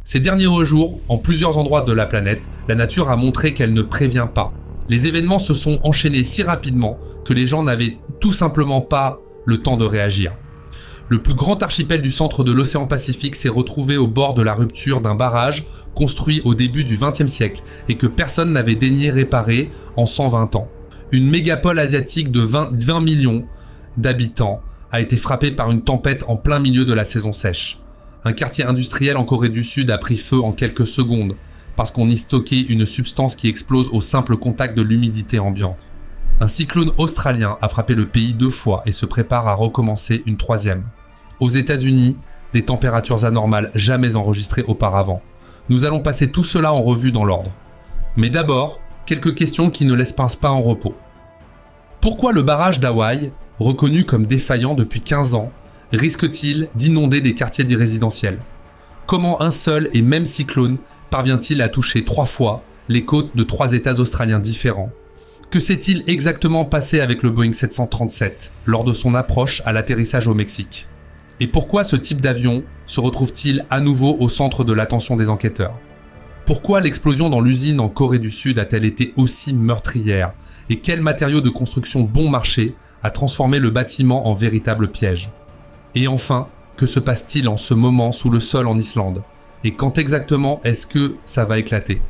Ces derniers jours, en plusieurs endroits de la planète, la nature a montré qu'elle ne prévient pas. Les événements se sont enchaînés si rapidement que les gens n'avaient tout simplement pas le temps de réagir. Le plus grand archipel du centre de l'océan Pacifique s'est retrouvé au bord de la rupture d'un barrage construit au début du XXe siècle et que personne n'avait daigné réparer en 120 ans. Une mégapole asiatique de 20 millions d'habitants a été frappée par une tempête en plein milieu de la saison sèche. Un quartier industriel en Corée du Sud a pris feu en quelques secondes parce qu'on y stockait une substance qui explose au simple contact de l'humidité ambiante. Un cyclone australien a frappé le pays 2 fois et se prépare à recommencer une 3e. Aux États-Unis, des températures anormales jamais enregistrées auparavant. Nous allons passer tout cela en revue dans l'ordre. Mais d'abord, quelques questions qui ne laissent pas en repos. Pourquoi le barrage d'Hawaï, reconnu comme défaillant depuis 15 ans, risque-t-il d'inonder des quartiers résidentiels ? Comment un seul et même cyclone parvient-il à toucher 3 fois les côtes de 3 États australiens différents ? Que s'est-il exactement passé avec le Boeing 737 lors de son approche à l'atterrissage au Mexique ? Et pourquoi ce type d'avion se retrouve-t-il à nouveau au centre de l'attention des enquêteurs ? Pourquoi l'explosion dans l'usine en Corée du Sud a-t-elle été aussi meurtrière ? Et quel matériau de construction bon marché a transformé le bâtiment en véritable piège ? Et enfin, que se passe-t-il en ce moment sous le sol en Islande ? Et quand exactement est-ce que ça va éclater ?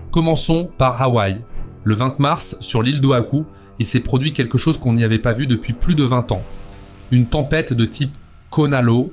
Commençons par Hawaï. Le 20 mars, sur l'île d'Oahu, il s'est produit quelque chose qu'on n'y avait pas vu depuis plus de 20 ans. Une tempête de type Kona Low.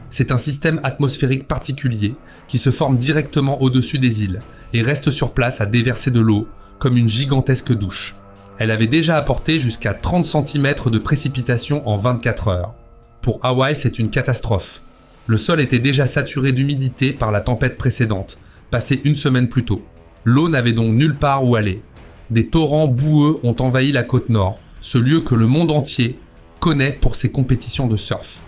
C'est un système atmosphérique particulier qui se forme directement au-dessus des îles et reste sur place à déverser de l'eau comme une gigantesque douche. Elle avait déjà apporté jusqu'à 30 cm de précipitation en 24 heures. Pour Hawaï, c'est une catastrophe. Le sol était déjà saturé d'humidité par la tempête précédente, passée 1 semaine plus tôt. L'eau n'avait donc nulle part où aller. Des torrents boueux ont envahi la côte nord, ce lieu que le monde entier connaît pour ses compétitions de surf.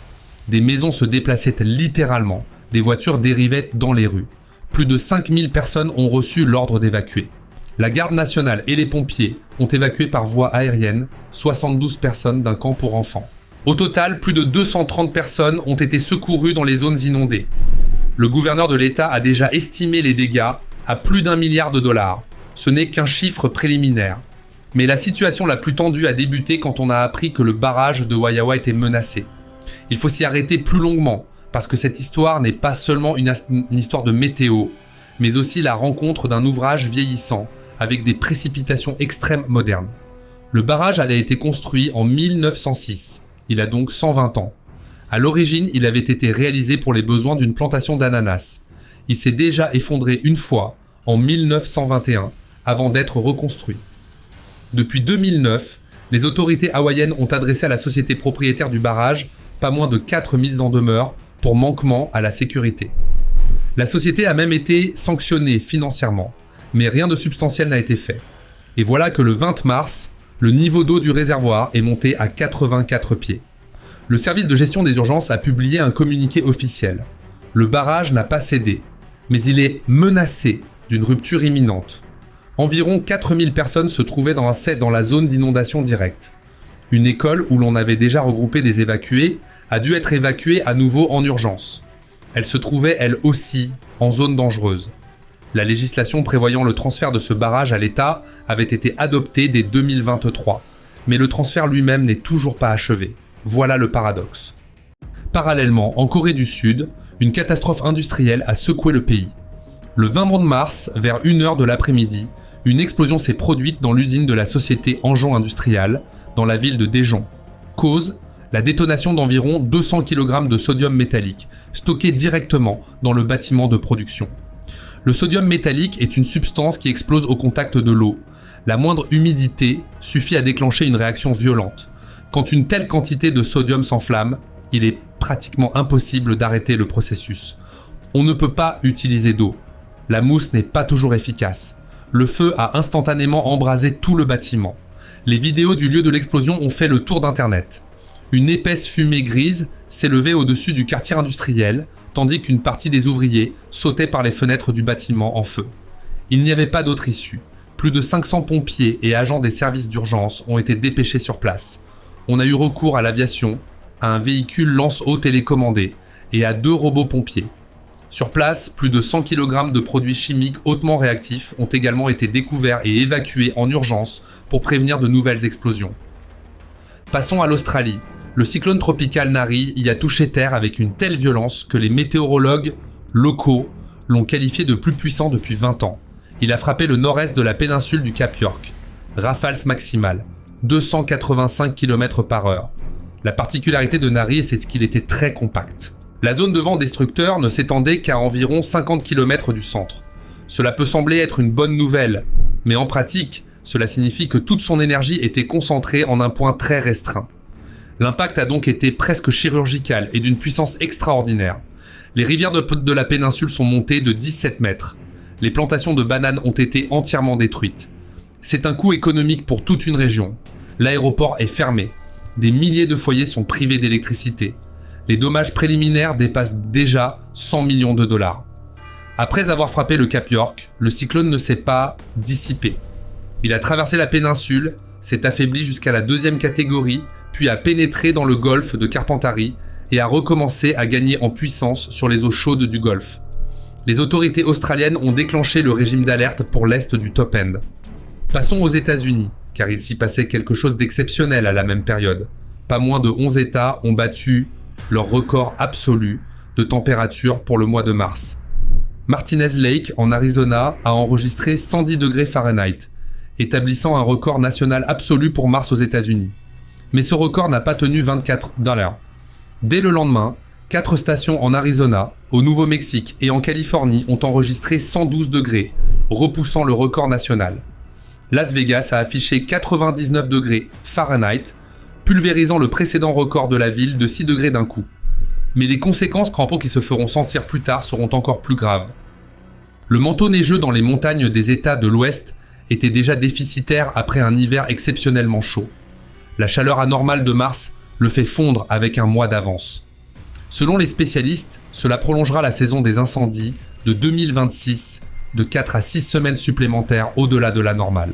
Des maisons se déplaçaient littéralement, des voitures dérivaient dans les rues. Plus de 5000 personnes ont reçu l'ordre d'évacuer. La garde nationale et les pompiers ont évacué par voie aérienne 72 personnes d'un camp pour enfants. Au total, plus de 230 personnes ont été secourues dans les zones inondées. Le gouverneur de l'État a déjà estimé les dégâts à plus d'1 milliard de dollars. Ce n'est qu'un chiffre préliminaire. Mais la situation la plus tendue a débuté quand on a appris que le barrage de Wayawa était menacé. Il faut s'y arrêter plus longuement, parce que cette histoire n'est pas seulement une histoire de météo, mais aussi la rencontre d'un ouvrage vieillissant, avec des précipitations extrêmes modernes. Le barrage a été construit en 1906, il a donc 120 ans. À l'origine, il avait été réalisé pour les besoins d'une plantation d'ananas. Il s'est déjà effondré une fois, en 1921, avant d'être reconstruit. Depuis 2009, les autorités hawaïennes ont adressé à la société propriétaire du barrage pas moins de 4 mises en demeure pour manquement à la sécurité. La société a même été sanctionnée financièrement, mais rien de substantiel n'a été fait. Et voilà que le 20 mars, le niveau d'eau du réservoir est monté à 84 pieds. Le service de gestion des urgences a publié un communiqué officiel. Le barrage n'a pas cédé, mais il est menacé d'une rupture imminente. Environ 4000 personnes se trouvaient dans la zone d'inondation directe. Une école où l'on avait déjà regroupé des évacués a dû être évacuée à nouveau en urgence. Elle se trouvait elle aussi en zone dangereuse. La législation prévoyant le transfert de ce barrage à l'État avait été adoptée dès 2023, mais le transfert lui-même n'est toujours pas achevé. Voilà le paradoxe. Parallèlement, en Corée du Sud, une catastrophe industrielle a secoué le pays. Le 20 mars, vers 1h de l'après-midi, une explosion s'est produite dans l'usine de la société Anjon Industrial, dans la ville de Daejeon. Cause, la détonation d'environ 200 kg de sodium métallique, stocké directement dans le bâtiment de production. Le sodium métallique est une substance qui explose au contact de l'eau. La moindre humidité suffit à déclencher une réaction violente. Quand une telle quantité de sodium s'enflamme, il est pratiquement impossible d'arrêter le processus. On ne peut pas utiliser d'eau. La mousse n'est pas toujours efficace. Le feu a instantanément embrasé tout le bâtiment. Les vidéos du lieu de l'explosion ont fait le tour d'Internet. Une épaisse fumée grise s'élevait au-dessus du quartier industriel, tandis qu'une partie des ouvriers sautait par les fenêtres du bâtiment en feu. Il n'y avait pas d'autre issue. Plus de 500 pompiers et agents des services d'urgence ont été dépêchés sur place. On a eu recours à l'aviation, à un véhicule lance-eau télécommandé et à 2 robots pompiers. Sur place, plus de 100 kg de produits chimiques hautement réactifs ont également été découverts et évacués en urgence pour prévenir de nouvelles explosions. Passons à l'Australie. Le cyclone tropical Nari y a touché terre avec une telle violence que les météorologues locaux l'ont qualifié de plus puissant depuis 20 ans. Il a frappé le nord-est de la péninsule du Cap York. Rafales maximales, 285 km/h. La particularité de Nari, c'est qu'il était très compact. La zone de vent destructeur ne s'étendait qu'à environ 50 km du centre. Cela peut sembler être une bonne nouvelle, mais en pratique, cela signifie que toute son énergie était concentrée en un point très restreint. L'impact a donc été presque chirurgical et d'une puissance extraordinaire. Les rivières de la péninsule sont montées de 17 mètres. Les plantations de bananes ont été entièrement détruites. C'est un coût économique pour toute une région. L'aéroport est fermé. Des milliers de foyers sont privés d'électricité. Les dommages préliminaires dépassent déjà 100 millions de dollars. Après avoir frappé le Cap York, le cyclone ne s'est pas dissipé. Il a traversé la péninsule, s'est affaibli jusqu'à la 2e catégorie, puis a pénétré dans le golfe de Carpentarie et a recommencé à gagner en puissance sur les eaux chaudes du golfe. Les autorités australiennes ont déclenché le régime d'alerte pour l'est du Top End. Passons aux États-Unis, car il s'y passait quelque chose d'exceptionnel à la même période. Pas moins de 11 États ont battu leur record absolu de température pour le mois de mars. Martinez Lake, en Arizona, a enregistré 110 degrés Fahrenheit, établissant un record national absolu pour mars aux États-Unis. Mais ce record n'a pas tenu 24 heures. Dès le lendemain, 4 stations en Arizona, au Nouveau-Mexique et en Californie ont enregistré 112 degrés, repoussant le record national. Las Vegas a affiché 99 degrés Fahrenheit, pulvérisant le précédent record de la ville de 6 degrés d'un coup. Mais les conséquences crampons qui se feront sentir plus tard seront encore plus graves. Le manteau neigeux dans les montagnes des États de l'Ouest était déjà déficitaire après un hiver exceptionnellement chaud. La chaleur anormale de mars le fait fondre avec un mois d'avance. Selon les spécialistes, cela prolongera la saison des incendies de 2026 de 4 à 6 semaines supplémentaires au-delà de la normale.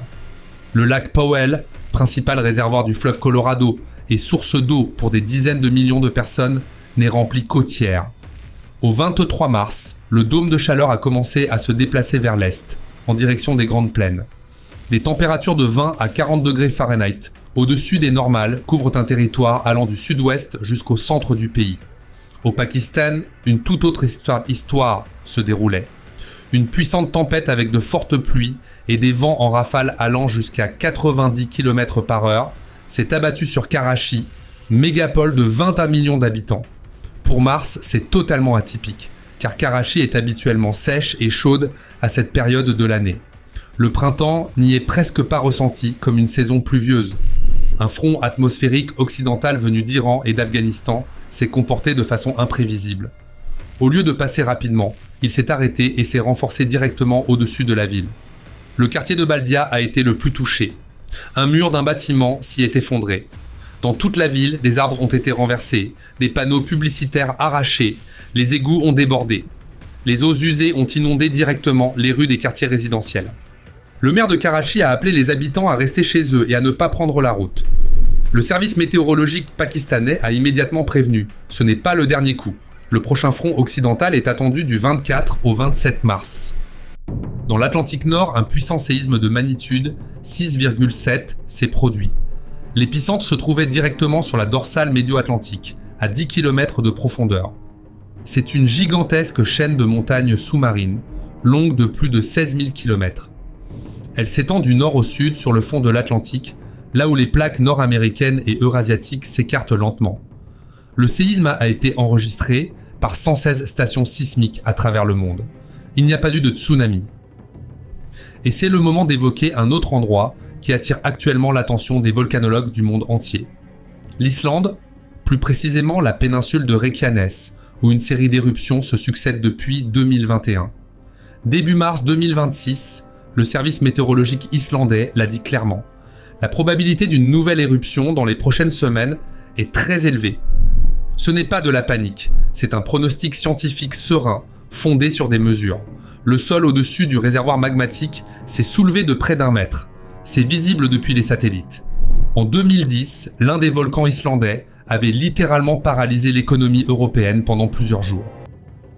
Le lac Powell, principal réservoir du fleuve Colorado et source d'eau pour des dizaines de millions de personnes, n'est rempli qu'au tiers. Au 23 mars, le dôme de chaleur a commencé à se déplacer vers l'est, en direction des Grandes Plaines. Des températures de 20 à 40 degrés Fahrenheit, au-dessus des normales, couvrent un territoire allant du sud-ouest jusqu'au centre du pays. Au Pakistan, une toute autre histoire se déroulait. Une puissante tempête avec de fortes pluies et des vents en rafale allant jusqu'à 90 km/h s'est abattue sur Karachi, mégapole de 21 millions d'habitants. Pour mars, c'est totalement atypique, car Karachi est habituellement sèche et chaude à cette période de l'année. Le printemps n'y est presque pas ressenti comme une saison pluvieuse. Un front atmosphérique occidental venu d'Iran et d'Afghanistan s'est comporté de façon imprévisible. Au lieu de passer rapidement, il s'est arrêté et s'est renforcé directement au-dessus de la ville. Le quartier de Baldia a été le plus touché. Un mur d'un bâtiment s'y est effondré. Dans toute la ville, des arbres ont été renversés, des panneaux publicitaires arrachés, les égouts ont débordé. Les eaux usées ont inondé directement les rues des quartiers résidentiels. Le maire de Karachi a appelé les habitants à rester chez eux et à ne pas prendre la route. Le service météorologique pakistanais a immédiatement prévenu. Ce n'est pas le dernier coup. Le prochain front occidental est attendu du 24 au 27 mars. Dans l'Atlantique Nord, un puissant séisme de magnitude 6,7 s'est produit. L'épicentre se trouvait directement sur la dorsale médio-atlantique, à 10 km de profondeur. C'est une gigantesque chaîne de montagnes sous-marines, longue de plus de 16 000 km. Elle s'étend du nord au sud sur le fond de l'Atlantique, là où les plaques nord-américaines et eurasiatiques s'écartent lentement. Le séisme a été enregistré par 116 stations sismiques à travers le monde. Il n'y a pas eu de tsunami. Et c'est le moment d'évoquer un autre endroit qui attire actuellement l'attention des volcanologues du monde entier. L'Islande, plus précisément la péninsule de Reykjanes, où une série d'éruptions se succèdent depuis 2021. Début mars 2026, le service météorologique islandais l'a dit clairement. La probabilité d'une nouvelle éruption dans les prochaines semaines est très élevée. Ce n'est pas de la panique, c'est un pronostic scientifique serein, fondé sur des mesures. Le sol au-dessus du réservoir magmatique s'est soulevé de près d'1 mètre. C'est visible depuis les satellites. En 2010, l'un des volcans islandais avait littéralement paralysé l'économie européenne pendant plusieurs jours.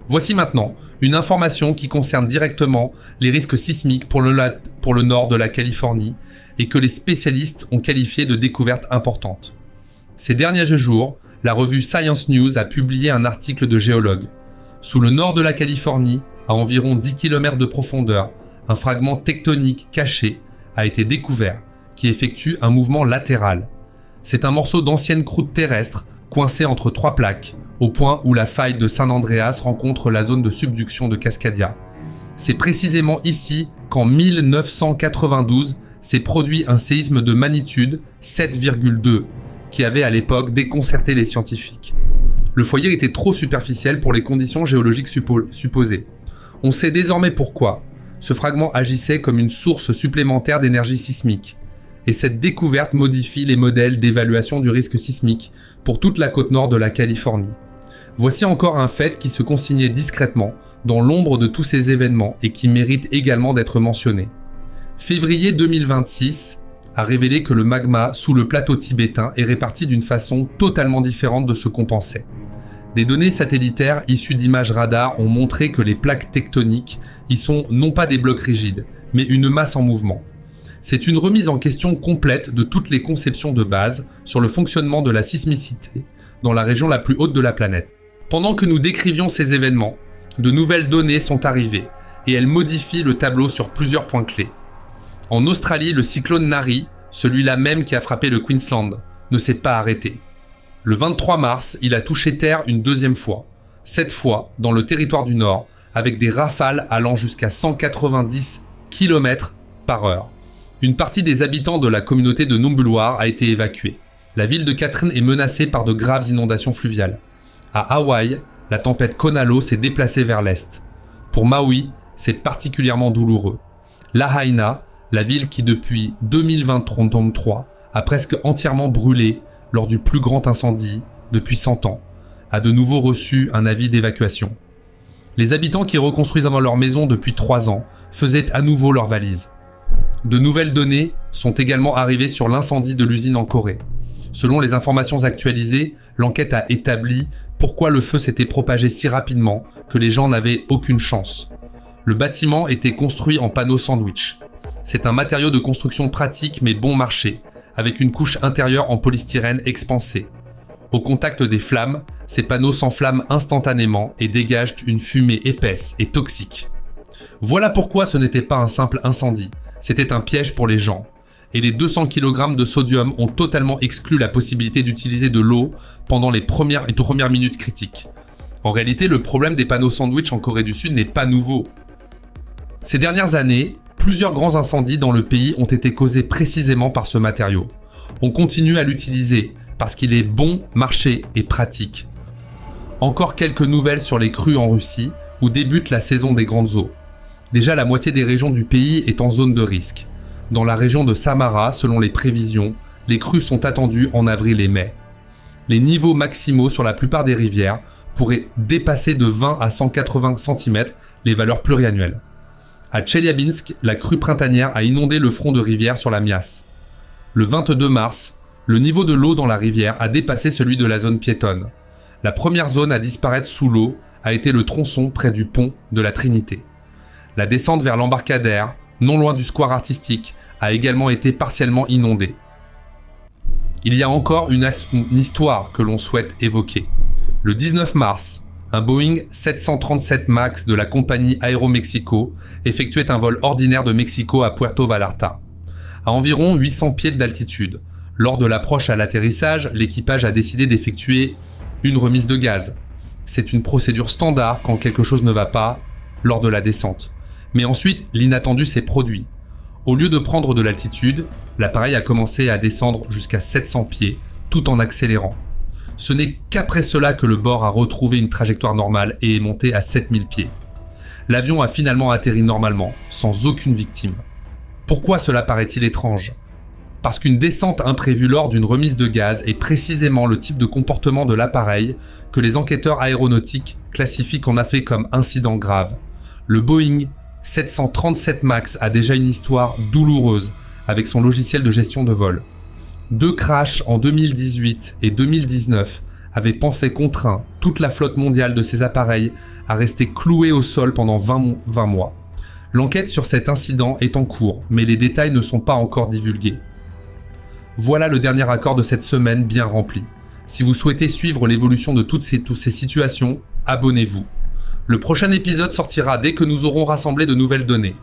Voici maintenant une information qui concerne directement les risques sismiques pour le nord de la Californie et que les spécialistes ont qualifié de découverte importante. Ces derniers jours, la revue Science News a publié un article de géologues. Sous le nord de la Californie, à environ 10 km de profondeur, un fragment tectonique caché a été découvert qui effectue un mouvement latéral. C'est un morceau d'ancienne croûte terrestre coincé entre trois plaques, au point où la faille de San Andreas rencontre la zone de subduction de Cascadia. C'est précisément ici qu'en 1992 s'est produit un séisme de magnitude 7,2 qui avait à l'époque déconcerté les scientifiques. Le foyer était trop superficiel pour les conditions géologiques supposées. On sait désormais pourquoi. Ce fragment agissait comme une source supplémentaire d'énergie sismique. Et cette découverte modifie les modèles d'évaluation du risque sismique pour toute la côte nord de la Californie. Voici encore un fait qui se consignait discrètement dans l'ombre de tous ces événements et qui mérite également d'être mentionné. Février 2026 a révélé que le magma sous le plateau tibétain est réparti d'une façon totalement différente de ce qu'on pensait. Des données satellitaires issues d'images radar ont montré que les plaques tectoniques y sont non pas des blocs rigides, mais une masse en mouvement. C'est une remise en question complète de toutes les conceptions de base sur le fonctionnement de la sismicité dans la région la plus haute de la planète. Pendant que nous décrivions ces événements, de nouvelles données sont arrivées et elles modifient le tableau sur plusieurs points clés. En Australie, le cyclone Nari, celui-là même qui a frappé le Queensland, ne s'est pas arrêté. Le 23 mars, il a touché terre une deuxième fois, cette fois dans le territoire du Nord, avec des rafales allant jusqu'à 190 km/h. Une partie des habitants de la communauté de Numbulwar a été évacuée. La ville de Katherine est menacée par de graves inondations fluviales. À Hawaï, la tempête Konalo s'est déplacée vers l'est. Pour Maui, c'est particulièrement douloureux. Lahaina, la ville qui depuis 2023 a presque entièrement brûlé lors du plus grand incendie depuis 100 ans, a de nouveau reçu un avis d'évacuation. Les habitants qui reconstruisent leur maison depuis 3 ans faisaient à nouveau leurs valises. De nouvelles données sont également arrivées sur l'incendie de l'usine en Corée. Selon les informations actualisées, l'enquête a établi pourquoi le feu s'était propagé si rapidement que les gens n'avaient aucune chance. Le bâtiment était construit en panneaux sandwich. C'est un matériau de construction pratique mais bon marché, avec une couche intérieure en polystyrène expansée. Au contact des flammes, ces panneaux s'enflamment instantanément et dégagent une fumée épaisse et toxique. Voilà pourquoi ce n'était pas un simple incendie, c'était un piège pour les gens. Et les 200 kg de sodium ont totalement exclu la possibilité d'utiliser de l'eau pendant les premières minutes critiques. En réalité, le problème des panneaux sandwich en Corée du Sud n'est pas nouveau. Ces dernières années, plusieurs grands incendies dans le pays ont été causés précisément par ce matériau. On continue à l'utiliser parce qu'il est bon marché et pratique. Encore quelques nouvelles sur les crues en Russie où débute la saison des grandes eaux. Déjà, la moitié des régions du pays est en zone de risque. Dans la région de Samara, selon les prévisions, les crues sont attendues en avril et mai. Les niveaux maximaux sur la plupart des rivières pourraient dépasser de 20 à 180 cm les valeurs pluriannuelles. À Tcheliabinsk, la crue printanière a inondé le front de rivière sur la Mias. Le 22 mars, le niveau de l'eau dans la rivière a dépassé celui de la zone piétonne. La première zone à disparaître sous l'eau a été le tronçon près du pont de la Trinité. La descente vers l'embarcadère, non loin du square artistique, a également été partiellement inondée. Il y a encore une histoire que l'on souhaite évoquer. Le 19 mars, un Boeing 737 MAX de la compagnie Aeroméxico effectuait un vol ordinaire de Mexico à Puerto Vallarta. À environ 800 pieds d'altitude, lors de l'approche à l'atterrissage, l'équipage a décidé d'effectuer une remise de gaz. C'est une procédure standard quand quelque chose ne va pas lors de la descente. Mais ensuite, l'inattendu s'est produit. Au lieu de prendre de l'altitude, l'appareil a commencé à descendre jusqu'à 700 pieds, tout en accélérant. Ce n'est qu'après cela que le bord a retrouvé une trajectoire normale et est monté à 7000 pieds. L'avion a finalement atterri normalement, sans aucune victime. Pourquoi cela paraît-il étrange ? Parce qu'une descente imprévue lors d'une remise de gaz est précisément le type de comportement de l'appareil que les enquêteurs aéronautiques classifient en effet comme incident grave. Le Boeing 737 MAX a déjà une histoire douloureuse avec son logiciel de gestion de vol. 2 crashs en 2018 et 2019 avait pensé contraint toute la flotte mondiale de ces appareils à rester clouée au sol pendant 20 mois. L'enquête sur cet incident est en cours, mais les détails ne sont pas encore divulgués. Voilà le dernier accord de cette semaine bien rempli. Si vous souhaitez suivre l'évolution de toutes ces situations, abonnez-vous. Le prochain épisode sortira dès que nous aurons rassemblé de nouvelles données.